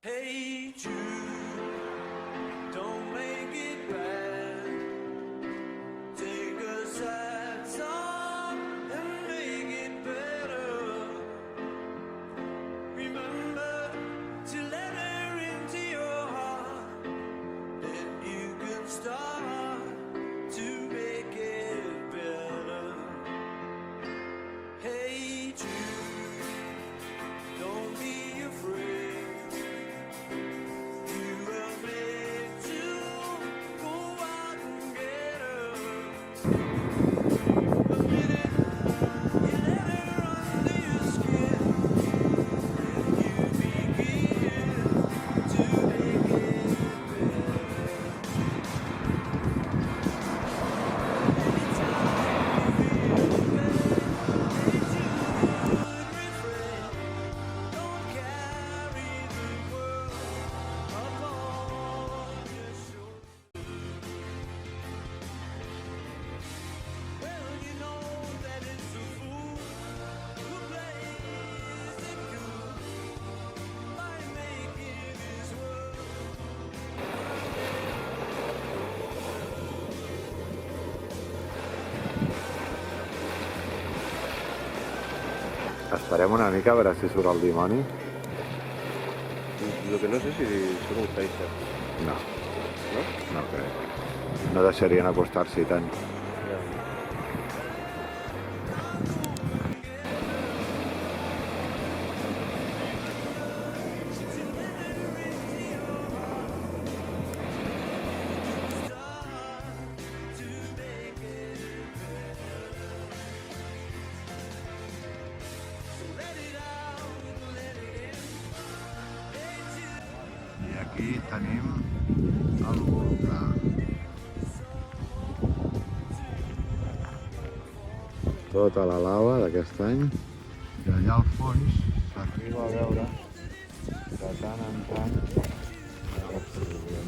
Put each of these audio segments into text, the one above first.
Hey Jude, don't make it bad. Take a sad song and make it better. Remember to let her into your heart. Then you can start to make it better. Hey Jude, don't be afraid. Esperem una mica a veure si surt el dimoni. Lo que no sé si surt un Kaiser. No, No? no crec. No deixarien acostar-s'hi tant. I aquí tenim el volcà. Tota la lava d'aquest any. I allà al fons s'arriba a veure de tant en tant aquesta explosió.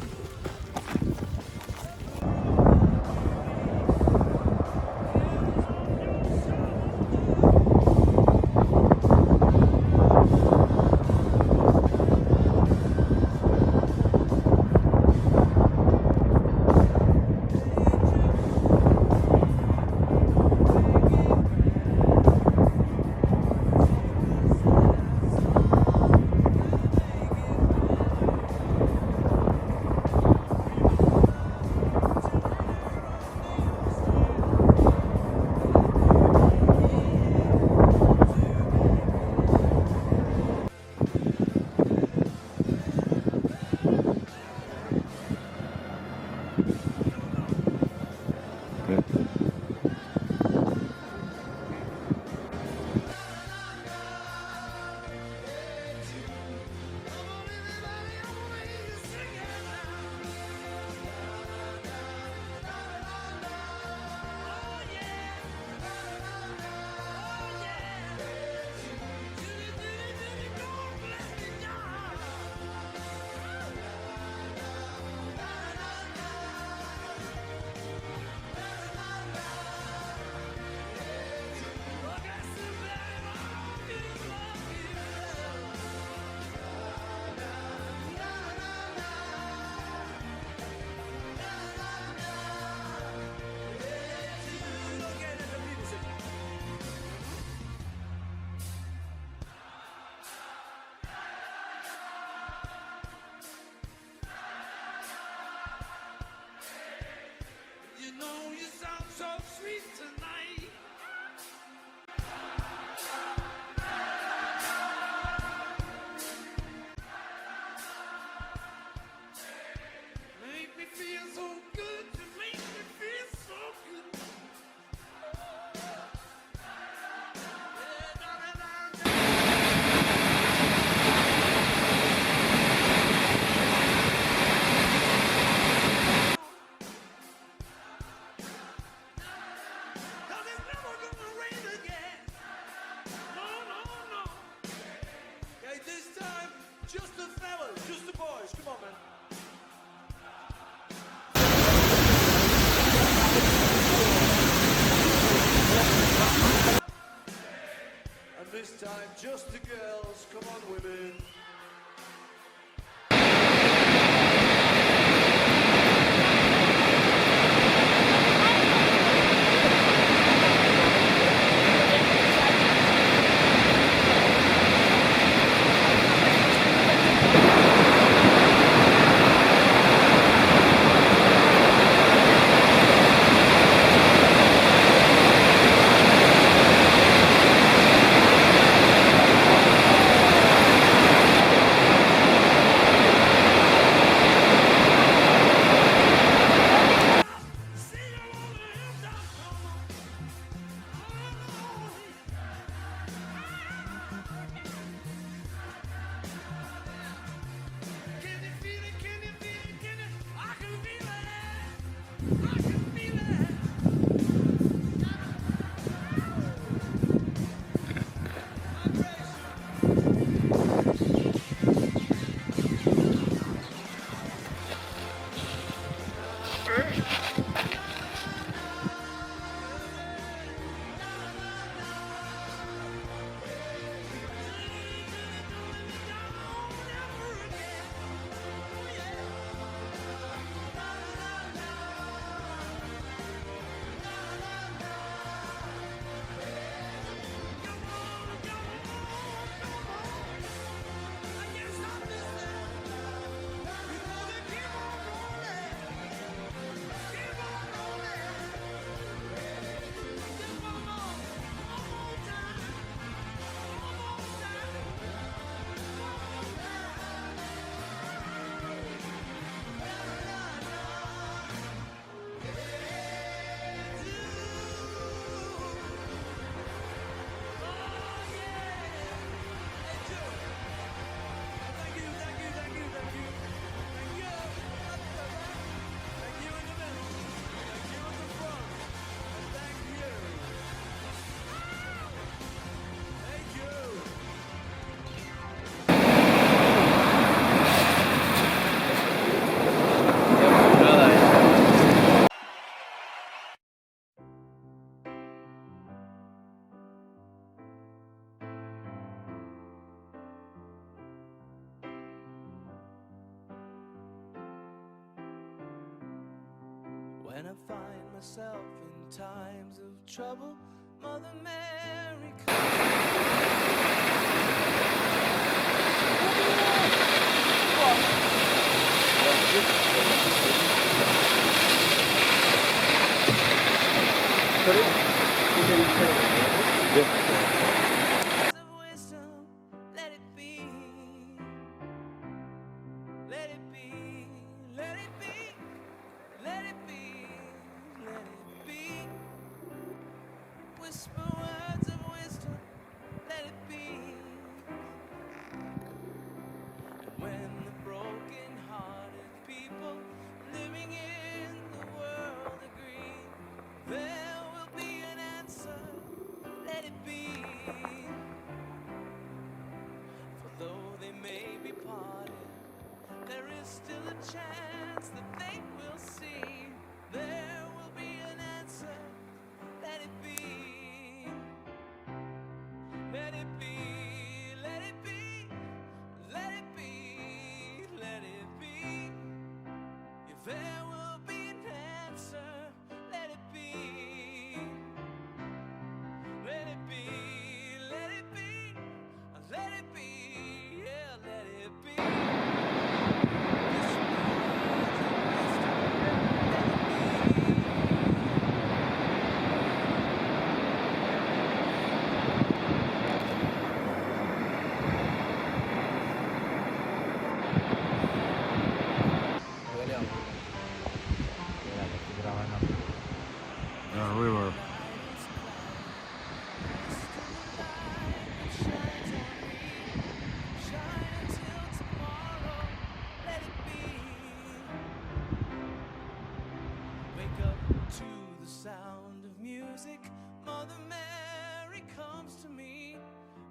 This time, just the girls. Come on, women. When I find myself in times of trouble, Mother Mary of wisdom, let it be. Let it be, let it be, let it be, let it be. Whisper words of wisdom, let it be. And when the broken-hearted people living in the world agree, there will be an answer, let it be. For though they may be parted, there is still a chance that they will see. There will be an answer, let it be. Let it be, let it be, let it be, let it be. If there will be an answer, let it be. Let it be, let it be, let it be, yeah, let it be. The river. Wake up to the sound of music. Mother Mary comes to me,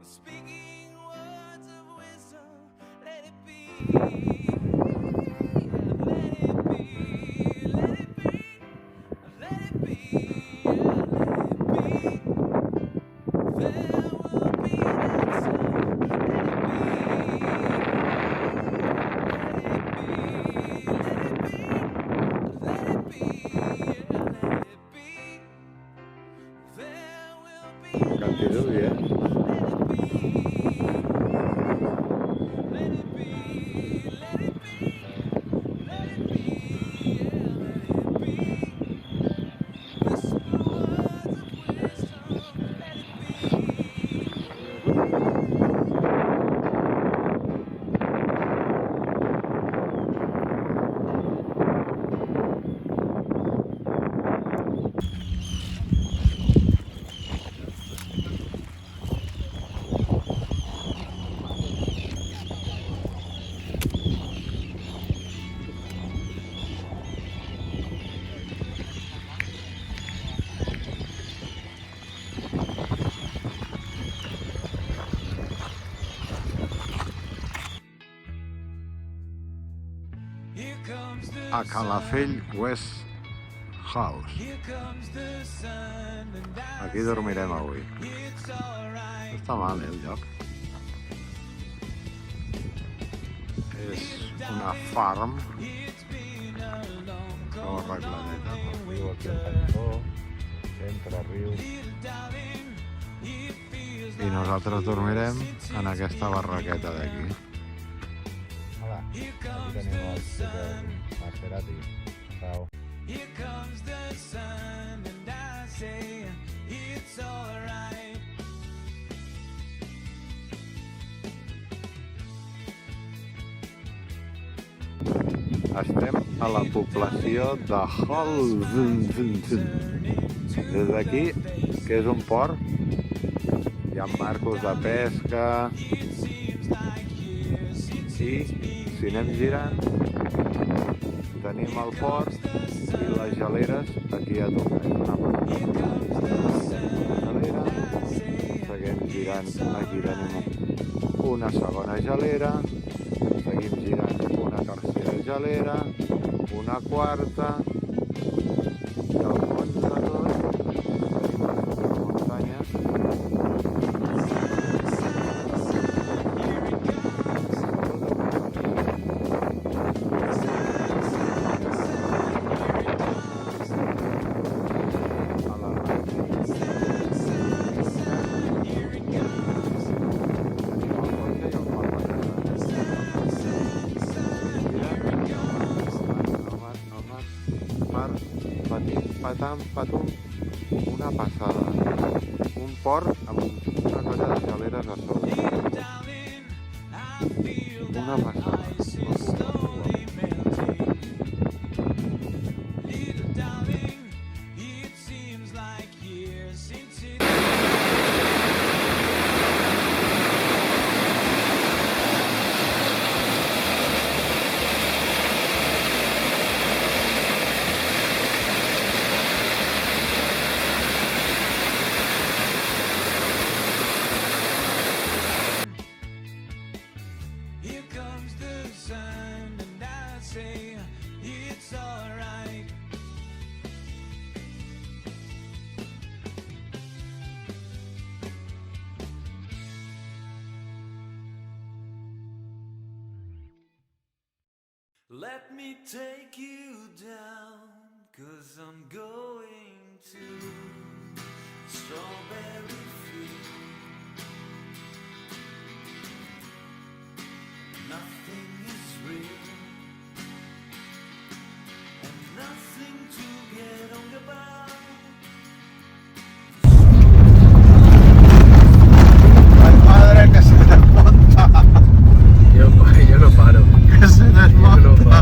speaking words of wisdom. Let it be. Let it be. Let it be. Let it be. Let it be. There will be an answer. Let it Antidubie, a Calafell West House. Aquí dormirem avui. No està mal, el lloc. És una farm. Prou arregladeta. Viu aquí al cantó, centre, riu. I nosaltres dormirem en aquesta barraqueta d'aquí. Hola, aquí teniu el super Maserati. Ciao. Here comes the sun and I say it's alright. Estem a la població de Holzunzun. Des d'aquí, que és un port, hi ha marcos de pesca i si anem girant tenim el port i les geleres aquí a tocar. Gelera, seguim girant, aquí tenim una segona gelera, seguim girant una tercera gelera, una quarta i al fons de tot tenim la muntanya. patam, patum, una passada. Un port amb una colla de galeres a sobre. Una passada. Here comes the sun, and I say it's alright. Let me take you down, 'cause I'm going to Strawberry Field. Nothing is real, and nothing to get on about. ¡Ay, madre, que se desmonta! Yo no paro. ¡Que se desmonta!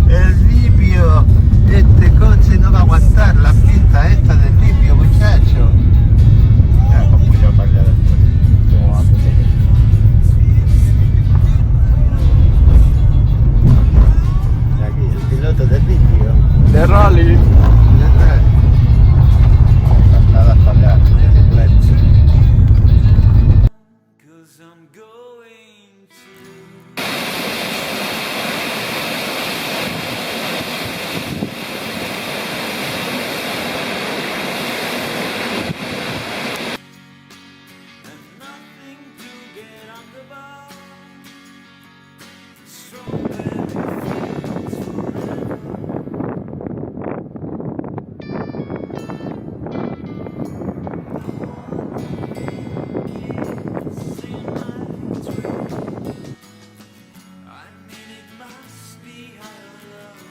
El Libio. Este coche no va a aguantar la pinta esta del Libio, muchacho. Ya, como yo para allá después. ¿Cómo va a poner? Y aquí, el piloto del Libio. De rally. Nada para allá, simplemente. 'Cause I'm going to. And nothing to get on the bar. Strawberry fields forever. I mean, it must be our love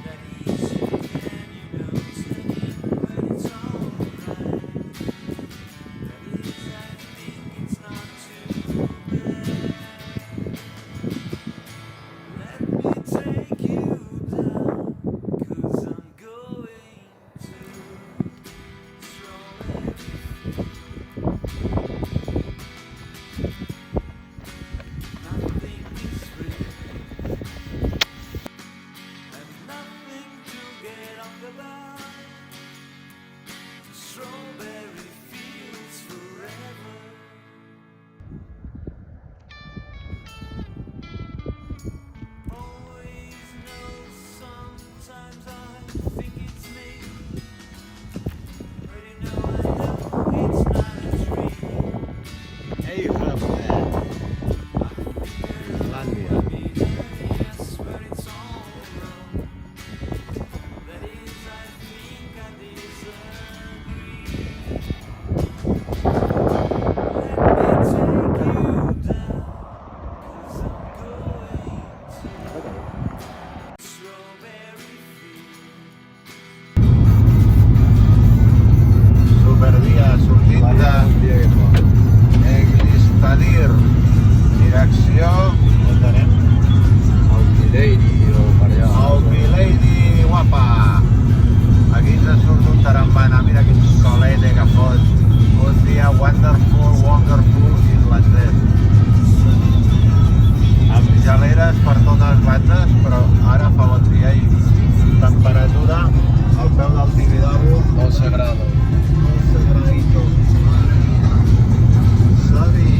that each can, singing when it's alright. That is, I think it's not too bad. Let me take you down, 'cause I'm going to Strawberry. Nothing is real, and nothing to get on the bar. Strawberry fields forever. Always know, sometimes I think it's me, but you know I know it's not a dream. Hey, Rafael. Islandia. Yes, but it's all wrong. That is, I think I disagree. Let me take you down, 'cause I'm going to Strawberry Field. Super día, sortida. Eglistadir. Direcció. On anem? Lady o per allà. Oh, mi lady guapa. Aquí ens surt un tarambana. Mira quin solete que fot. Un dia wonderful irlandès. Amb geleres per totes bandes, però ara fa bon dia i temperatura al peu del Tibidabo. 12 grados. 11 graditos. Sabi.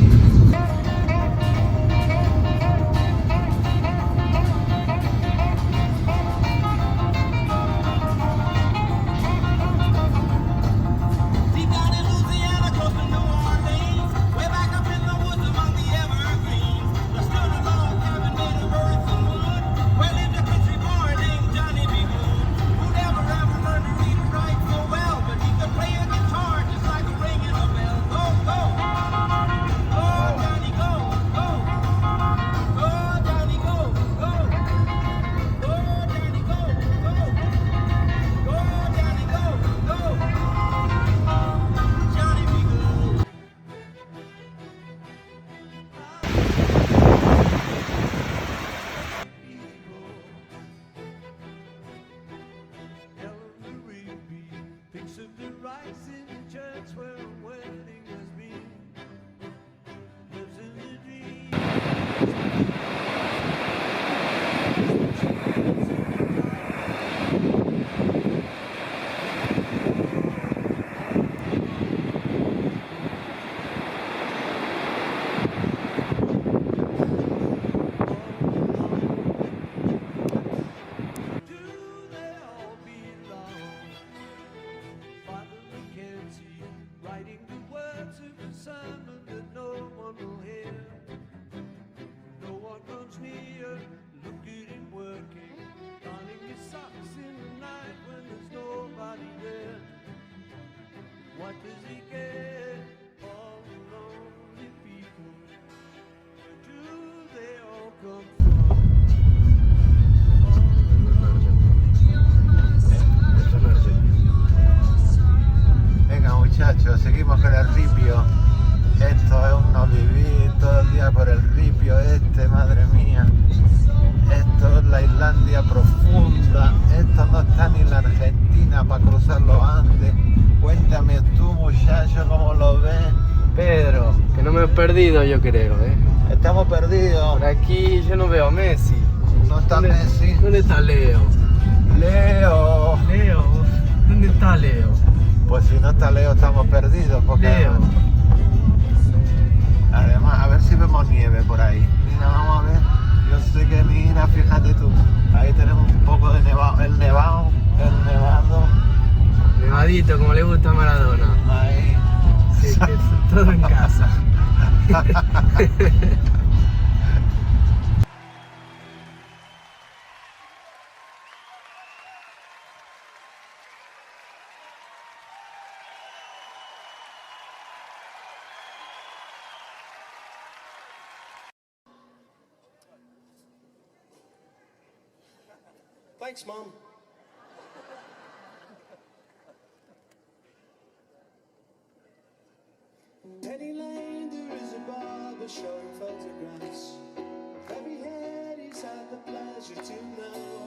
Deep down in Louisiana, close to New Orleans, way back up in the woods among the evergreens, there stood a log cabin made of earth and wood, where lived a country boy named Johnny B. Good, who never ever learned to read or write so well, but he could play a guitar just seguimos con el ripio. Esto es un no vivir todo el día por el ripio este, madre mía. Esto es la Islandia profunda. Esto no está ni en la Argentina para cruzar los Andes. Cuéntame tú, muchacho, cómo lo ves. Pedro, que no me he perdido yo creo, Estamos perdidos. Por aquí yo no veo a Messi. No está Messi. ¿Dónde está Leo? Leo. Leo, ¿dónde está Leo? Pues si no está Leo estamos perdidos. Porque Leo. además, a ver si vemos nieve por ahí. Mira, vamos a ver. Yo sé que mira, fíjate tú. Ahí tenemos un poco de nevado. El nevado. Nevadito, como le gusta a Maradona. Ahí. Sí, que es todo en casa. Thanks, Mom. Penny Lane, there is a barber showing photographs. Every head he's had the pleasure to know.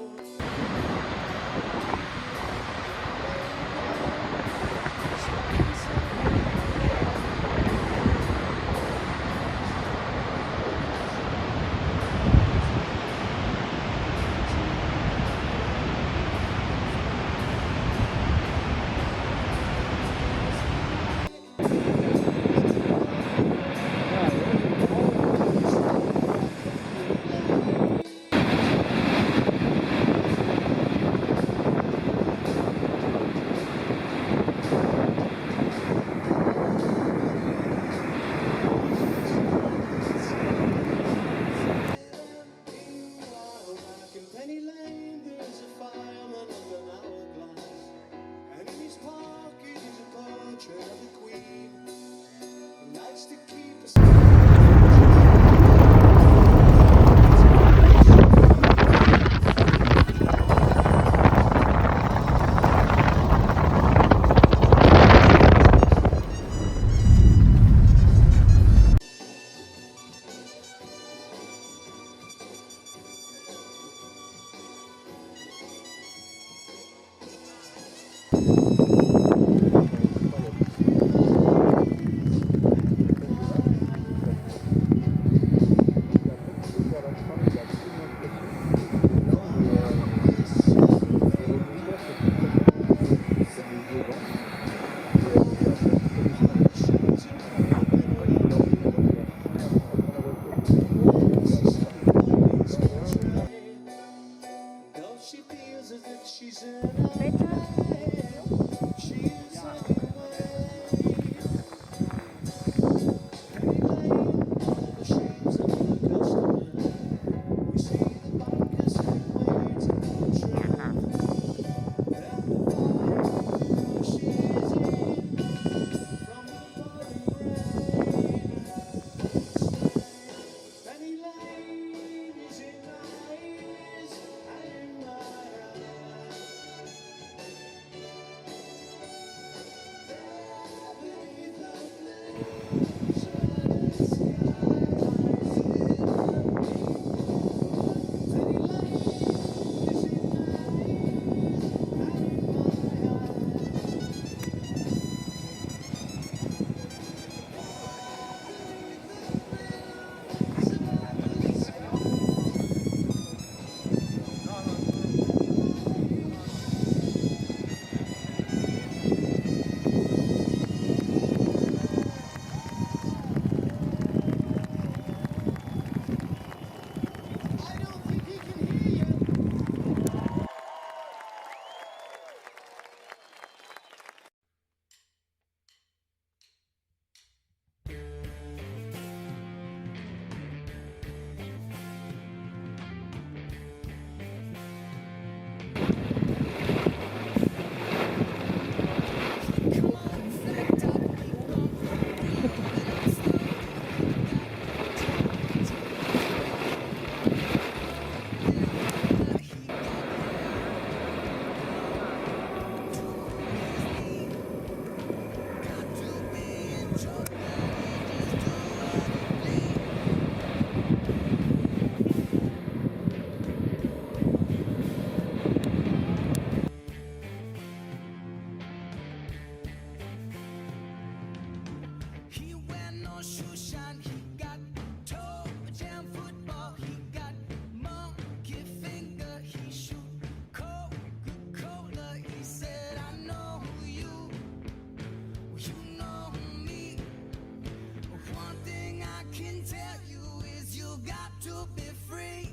to be free.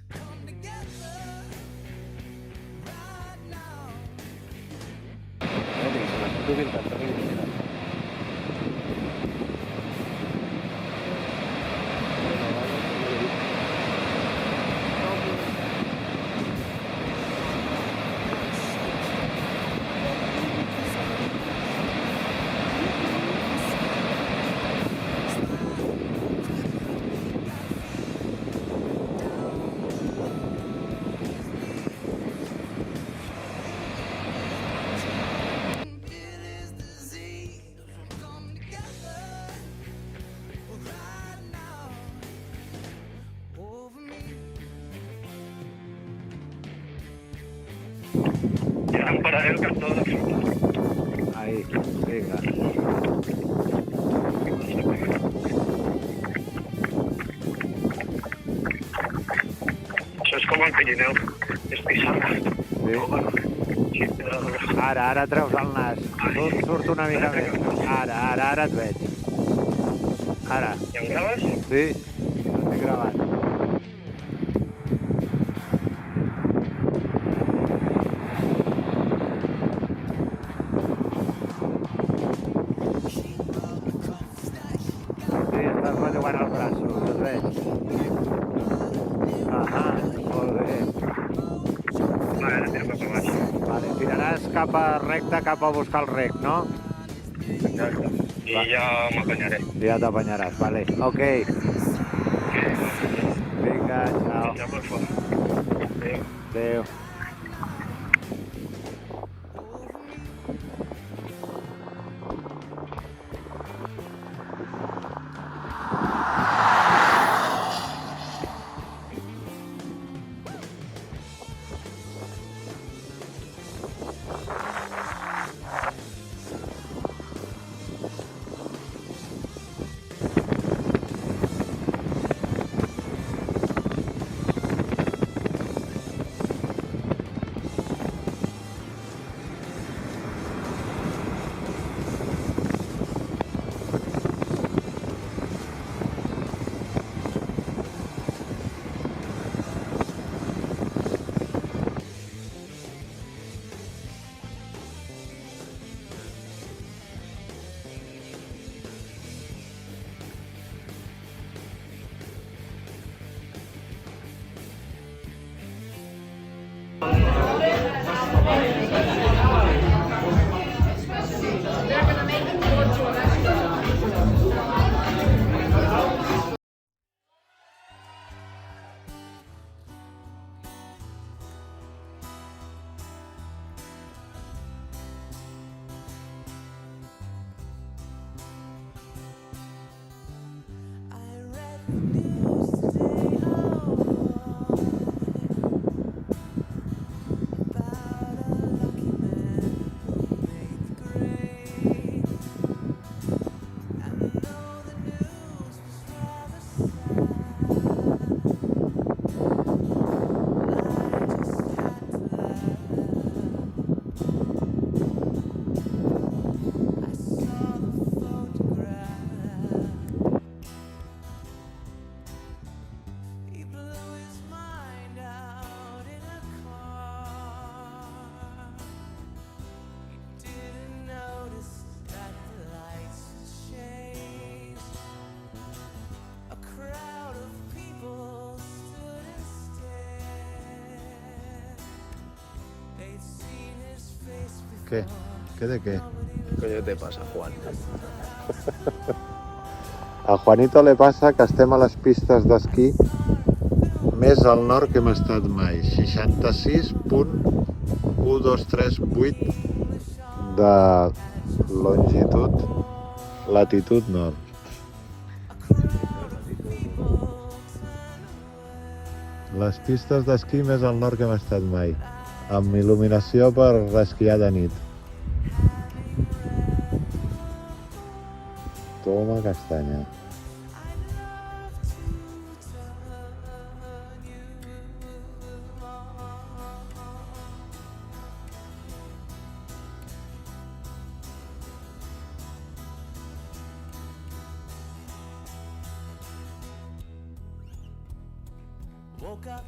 Come together right now. It is disease. Come together right now over me. Ya han parado el cartón de absoluta. Ahí, vinga. Això és com el Pirineu, és pissarra. Sí. Sí, Ara treus el nas. Surt una mica més. Ara et veig. Ara. ja em graves? Sí, estic gravant. Sí, estàs relligant els braços, et veig. Molt bé. Va, ara tiro cap a baix. Vale, tiraràs cap a recte, cap a buscar el rec, no? Exacte. I ja m'apanyaré. Ja t'apanyaràs, vale. Ok. Vinga, ciao. Ja per fora. Adéu. Adéu. ¿Qué? ¿Qué de qué? ¿Qué coño te pasa, Juan? A Juanito le passa que estem a les pistes d'esquí més al nord que hem estat mai. 66.1238 de longitud, latitud nord. Les pistes d'esquí més al nord que hem estat mai, amb il·luminació per esquiar de nit. Toma castanya. Woke up.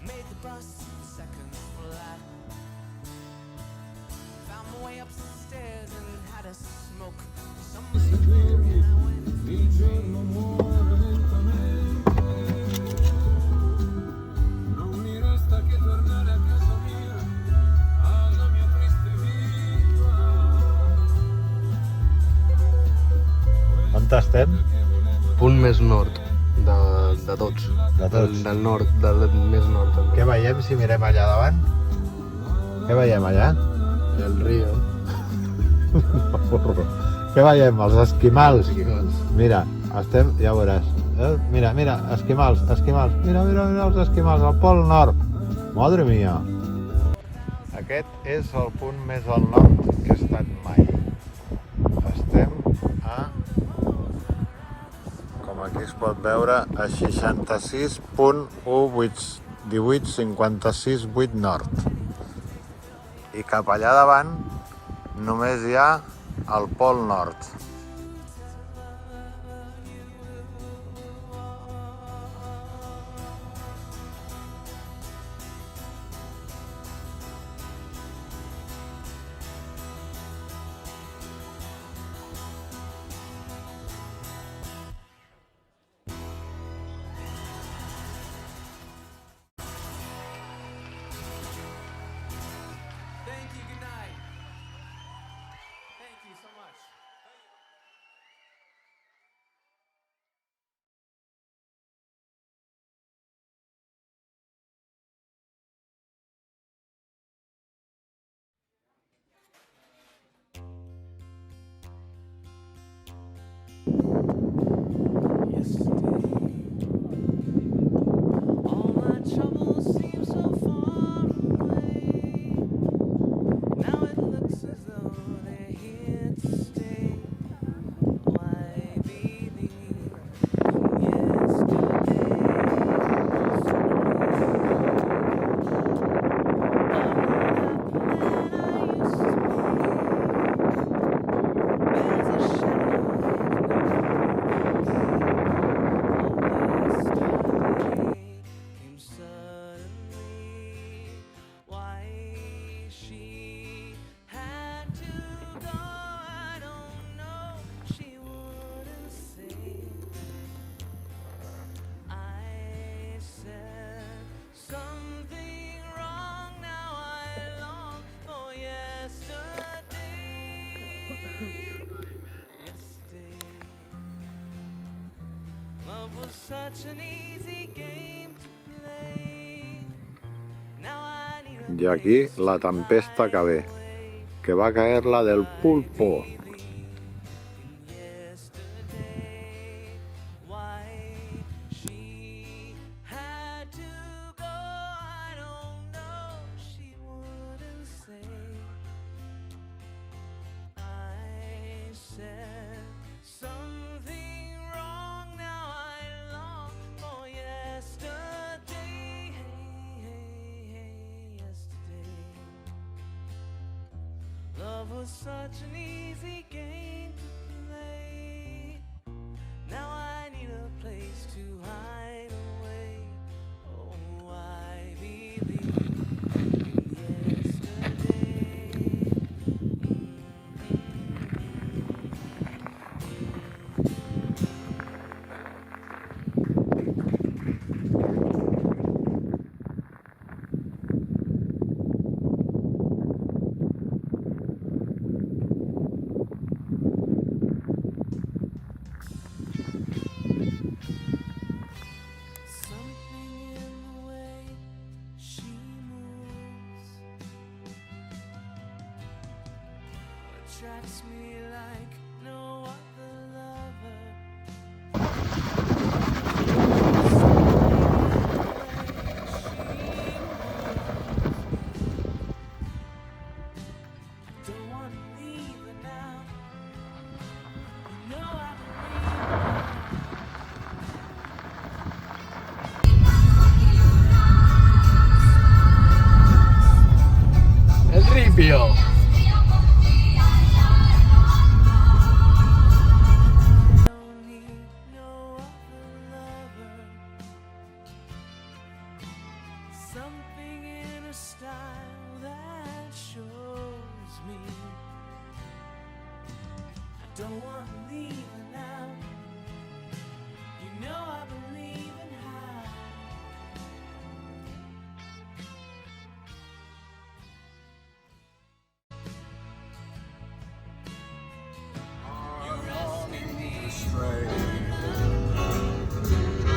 Made the bus second flat. Found my way upstairs and had a smoke. On estem? Punt més nord de tots. De tots. Del nord, del més nord. Què veiem si mirem allà davant? Què veiem allà? El río. Què veiem? Els esquimals. Mira, estem, ja veuràs. Mira, mira, esquimals, esquimals. Mira, mira, mira els esquimals, al pol nord. Madre mia. Aquest és el punt més al nord que he estat mai. Estem a, com aquí es pot veure, a 66.1856.8 nord. I cap allà davant només hi ha el pol nord. Thank you, good night. Thank you so much. All my troubles seem so far away. Now it looks as though they're here to stay. Why believe in yesterday? Came suddenly. Why she had to go, I don't know. She wouldn't say. I said something wrong. Now I long for yesterday. Yesterday. Love was such an easy game to play. Now I need a I aquí la tempesta que ve, que va caer la del pulpo. yesterday. Why she had to go, I don't know. She wouldn't say. I said something wrong. Now I long for yesterday. Yesterday. Love was such an easy game to play. Now I need a place to hide away. Oh, I believe in yesterday. Don't want to leave now. You know I believe in how.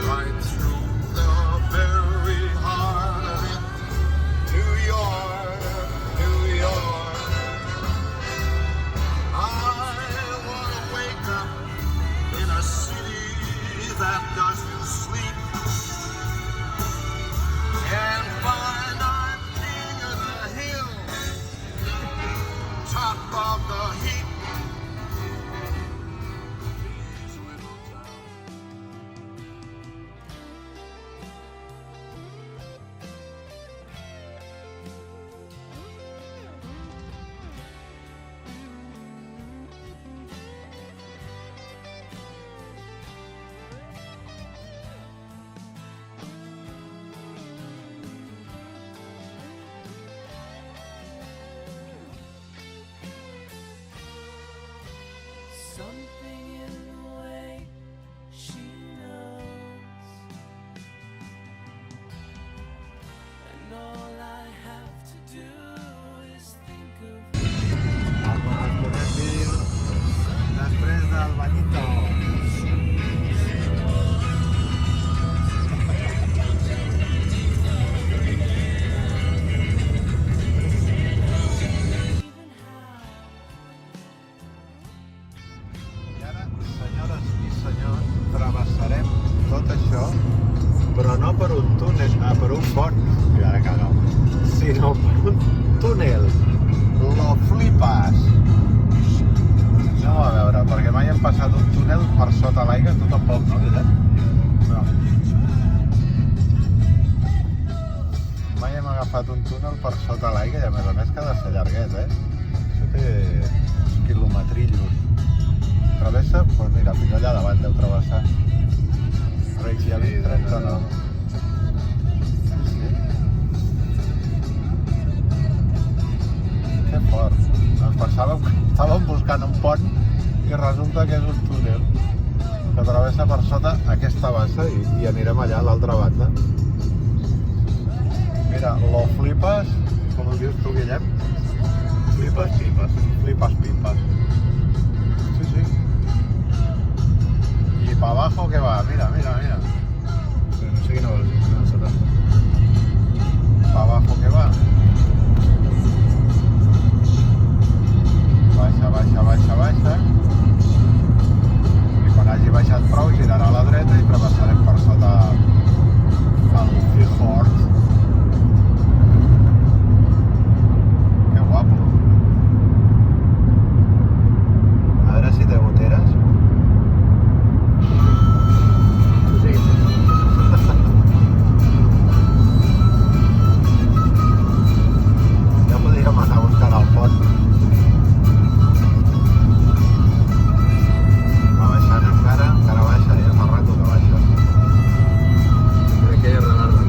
Right through the very heart of it, New York, New York. I want to wake up in a city that doesn't sleep and find I'm king of the hill, top of the heap. These little towns. Something in the way she knows, and all I have to do is think of Després del banyito. I ara, senyores i senyors, travessarem tot això, però no per un túnel, per un pont, i ara cago, sinó per un túnel. Lo flipes! No, a veure, perquè mai hem passat un túnel per sota l'aigua, tu tampoc, no, Guillem? No. Mai hem agafat un túnel per sota l'aigua i a més que ha de ser llarguet, eh? Això té uns quilometrillos. Travessa, doncs mira, fins allà davant deu travessar. Reykjavik, 39. Sí. Que fort. Ens pensàvem que estàvem buscant un pont i resulta que és un túnel que travessa per sota aquesta bassa i anirem allà a l'altra banda. Mira, lo flipas, com ho dius tu, Guillem? Flipes pipes. Flipes pipes. Sí, sí. I pa abajo que va, mira, mira, mira. Però no sé quina vols dir, no sé tant. Pa abajo que va. Baixa, baixa, baixa, baixa. I quan hagi baixat prou girarà a la dreta i travessarem per sota el Fjord. Que guapo. A veure si té goteres. Sí, sí. Ja podríem anar buscant el pont. Va baixant encara baixa, ja fa rato que baixa. Crec que hi ha de anar-la.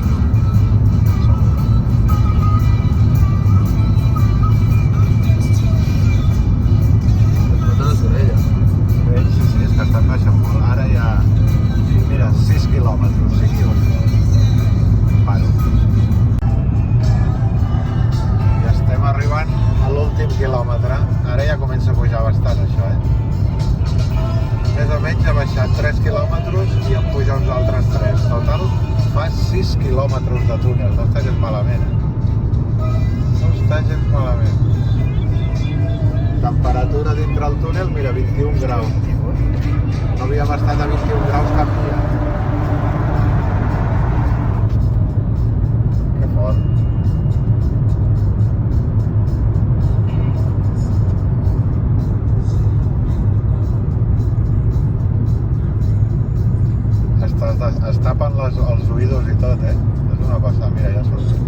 Es nota la sorella. Sí, sí, és que estan baixant molt. Ara ja... Mira, 6 quilòmetres, 5 quilòmetres. Paro. Ja estem arribant a l'últim quilòmetre. Ara ja comença a pujar bastant, això, eh? Més o menys ha baixat 3 quilòmetres i en puja uns altres 3. Total, fa 6 quilòmetres de túnel. No està gens malament, eh? No està gens malament. Temperatura dintre el túnel, mira, 21 graus. No havíem estat a 21 graus cap dia. Que fort. Es tapen els oïdos i tot, eh? És una passada, mira, ja sortim.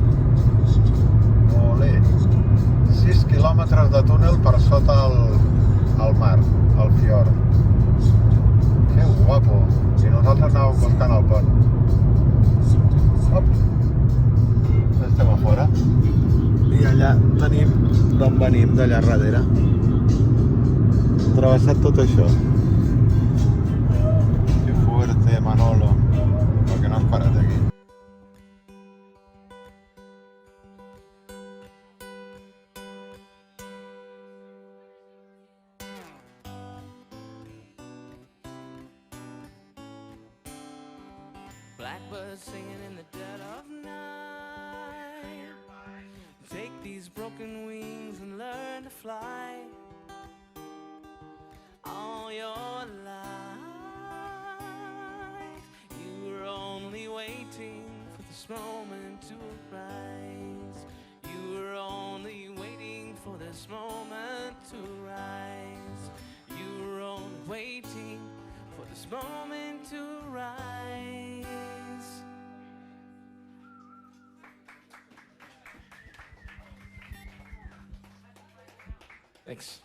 Olé. 6 quilòmetres de túnel per sota el mar, el fiord. Que guapo. I nosaltres anàvem buscant el pont. Op. Estem a fora. I allà tenim d'on venim, d'allà darrere. travessat tot això. Que fuerte, Manolo. Per què no has parat aquí? Blackbirds singing in the dead of night. Take these broken wings and learn to fly. All your life, you were only waiting for this moment to arise. You were only waiting for this moment to rise. You were only waiting for this moment to rise. Thanks.